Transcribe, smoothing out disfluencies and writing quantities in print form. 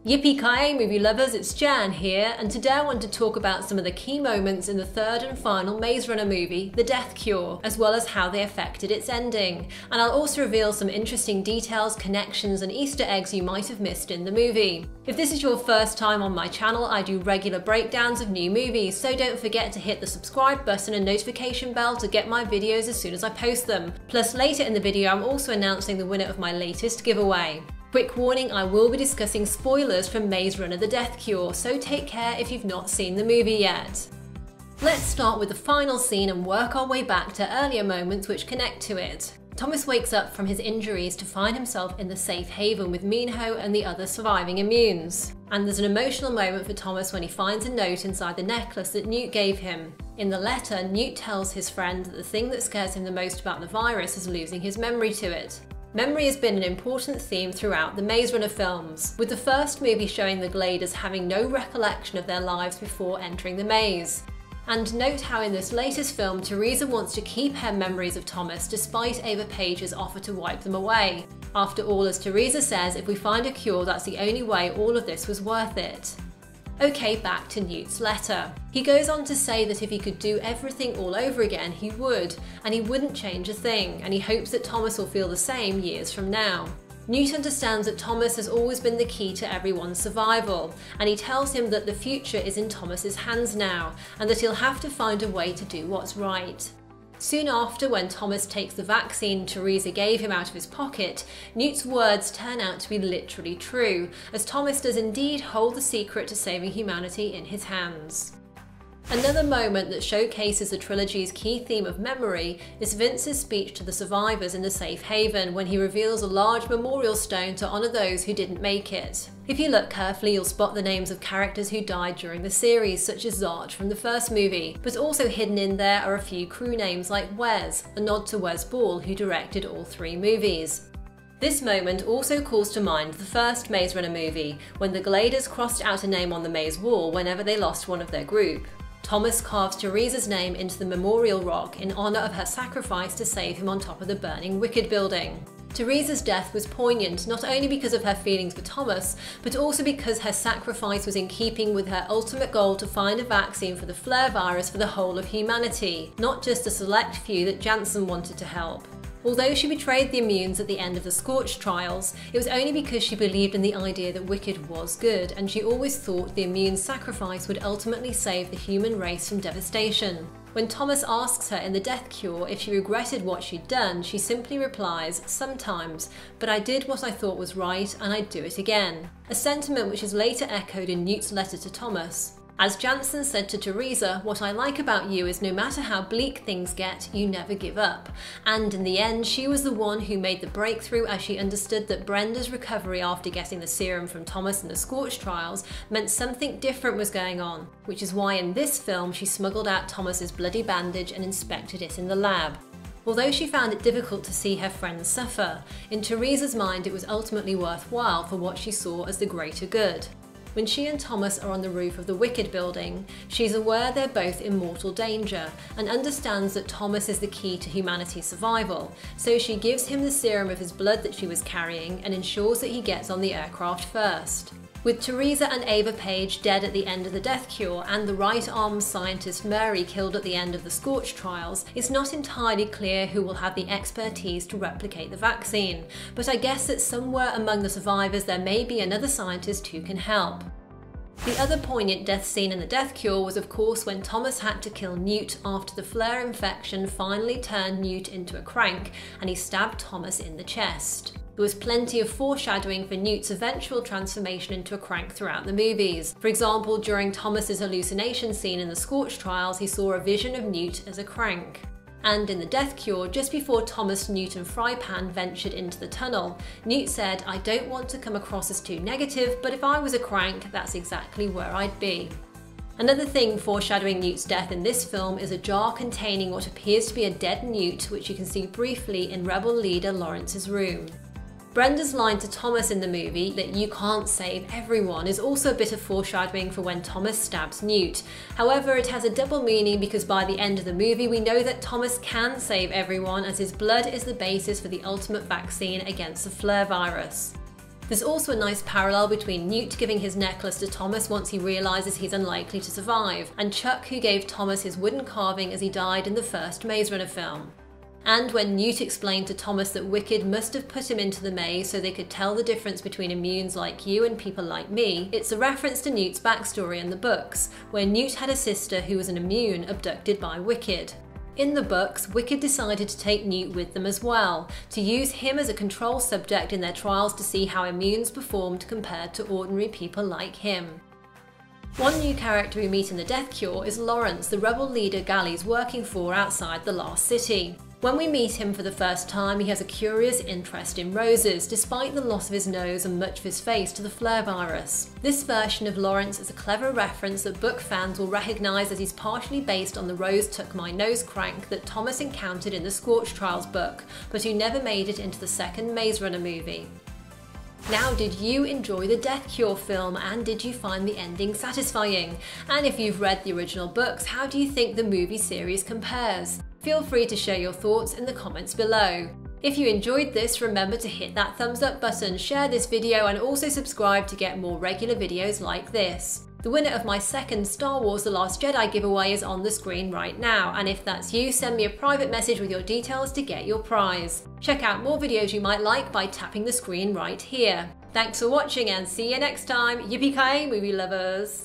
Yippee-ki-yay movie lovers, it's Jan here, and today I want to talk about some of the key moments in the third and final Maze Runner movie, The Death Cure, as well as how they affected its ending. And I'll also reveal some interesting details, connections and Easter eggs you might have missed in the movie. If this is your first time on my channel, I do regular breakdowns of new movies, so don't forget to hit the subscribe button and notification bell to get my videos as soon as I post them. Plus later in the video I'm also announcing the winner of my latest giveaway. Quick warning, I will be discussing spoilers from Maze Runner The Death Cure, so take care if you've not seen the movie yet. Let's start with the final scene and work our way back to earlier moments which connect to it. Thomas wakes up from his injuries to find himself in the safe haven with Minho and the other surviving immunes. And there's an emotional moment for Thomas when he finds a note inside the necklace that Newt gave him. In the letter, Newt tells his friend that the thing that scares him the most about the virus is losing his memory to it. Memory has been an important theme throughout the Maze Runner films, with the first movie showing the Gladers having no recollection of their lives before entering the maze. And note how in this latest film, Teresa wants to keep her memories of Thomas despite Ava Page's offer to wipe them away. After all, as Teresa says, if we find a cure, that's the only way all of this was worth it. Okay, back to Newt's letter. He goes on to say that if he could do everything all over again, he would, and he wouldn't change a thing, and he hopes that Thomas will feel the same years from now. Newt understands that Thomas has always been the key to everyone's survival, and he tells him that the future is in Thomas's hands now, and that he'll have to find a way to do what's right. Soon after, when Thomas takes the vaccine Teresa gave him out of his pocket, Newt's words turn out to be literally true, as Thomas does indeed hold the secret to saving humanity in his hands. Another moment that showcases the trilogy's key theme of memory is Vince's speech to the survivors in the safe haven when he reveals a large memorial stone to honour those who didn't make it. If you look carefully, you'll spot the names of characters who died during the series, such as Scorch from the first movie, but also hidden in there are a few crew names like Wes, a nod to Wes Ball, who directed all three movies. This moment also calls to mind the first Maze Runner movie, when the Gladers crossed out a name on the maze wall whenever they lost one of their group. Thomas carves Teresa's name into the memorial rock in honour of her sacrifice to save him on top of the burning Wicked building. Teresa's death was poignant not only because of her feelings for Thomas, but also because her sacrifice was in keeping with her ultimate goal to find a vaccine for the flare virus for the whole of humanity, not just a select few that Janssen wanted to help. Although she betrayed the immunes at the end of the Scorch trials, it was only because she believed in the idea that Wicked was good, and she always thought the immune sacrifice would ultimately save the human race from devastation. When Thomas asks her in The Death Cure if she regretted what she'd done, she simply replies, "Sometimes, but I did what I thought was right and I'd do it again." A sentiment which is later echoed in Newt's letter to Thomas. As Janssen said to Teresa, "What I like about you is no matter how bleak things get, you never give up." And in the end, she was the one who made the breakthrough as she understood that Brenda's recovery after getting the serum from Thomas in the Scorch trials meant something different was going on, which is why in this film she smuggled out Thomas's bloody bandage and inspected it in the lab. Although she found it difficult to see her friends suffer, in Teresa's mind it was ultimately worthwhile for what she saw as the greater good. When she and Thomas are on the roof of the Wicked building, she's aware they're both in mortal danger and understands that Thomas is the key to humanity's survival, so she gives him the serum of his blood that she was carrying and ensures that he gets on the aircraft first. With Teresa and Ava Page dead at the end of The Death Cure and the right-arm scientist Mary killed at the end of the Scorch trials, it's not entirely clear who will have the expertise to replicate the vaccine, but I guess that somewhere among the survivors there may be another scientist who can help. The other poignant death scene in The Death Cure was of course when Thomas had to kill Newt after the flare infection finally turned Newt into a crank and he stabbed Thomas in the chest. There was plenty of foreshadowing for Newt's eventual transformation into a crank throughout the movies. For example, during Thomas's hallucination scene in the Scorch trials, he saw a vision of Newt as a crank. And in The Death Cure, just before Thomas, Newt and Frypan ventured into the tunnel, Newt said, "I don't want to come across as too negative, but if I was a crank, that's exactly where I'd be." Another thing foreshadowing Newt's death in this film is a jar containing what appears to be a dead Newt, which you can see briefly in rebel leader Lawrence's room. Brenda's line to Thomas in the movie, that you can't save everyone, is also a bit of foreshadowing for when Thomas stabs Newt. However, it has a double meaning because by the end of the movie we know that Thomas can save everyone as his blood is the basis for the ultimate vaccine against the flare virus. There's also a nice parallel between Newt giving his necklace to Thomas once he realises he's unlikely to survive, and Chuck, who gave Thomas his wooden carving as he died in the first Maze Runner film. And when Newt explained to Thomas that Wicked must have put him into the maze so they could tell the difference between immunes like you and people like me, it's a reference to Newt's backstory in the books, where Newt had a sister who was an immune abducted by Wicked. In the books, Wicked decided to take Newt with them as well, to use him as a control subject in their trials to see how immunes performed compared to ordinary people like him. One new character we meet in The Death Cure is Lawrence, the rebel leader Gally's working for outside the Lost City. When we meet him for the first time, he has a curious interest in roses, despite the loss of his nose and much of his face to the flare virus. This version of Lawrence is a clever reference that book fans will recognise, as he's partially based on the Rose Took My Nose crank that Thomas encountered in the Scorch Trials book, but who never made it into the second Maze Runner movie. Now, did you enjoy the Death Cure film, and did you find the ending satisfying? And if you've read the original books, how do you think the movie series compares? Feel free to share your thoughts in the comments below. If you enjoyed this, remember to hit that thumbs up button, share this video, and also subscribe to get more regular videos like this. The winner of my second Star Wars The Last Jedi giveaway is on the screen right now, and if that's you, send me a private message with your details to get your prize. Check out more videos you might like by tapping the screen right here. Thanks for watching, and see you next time. Yippee-ki-yay, movie lovers!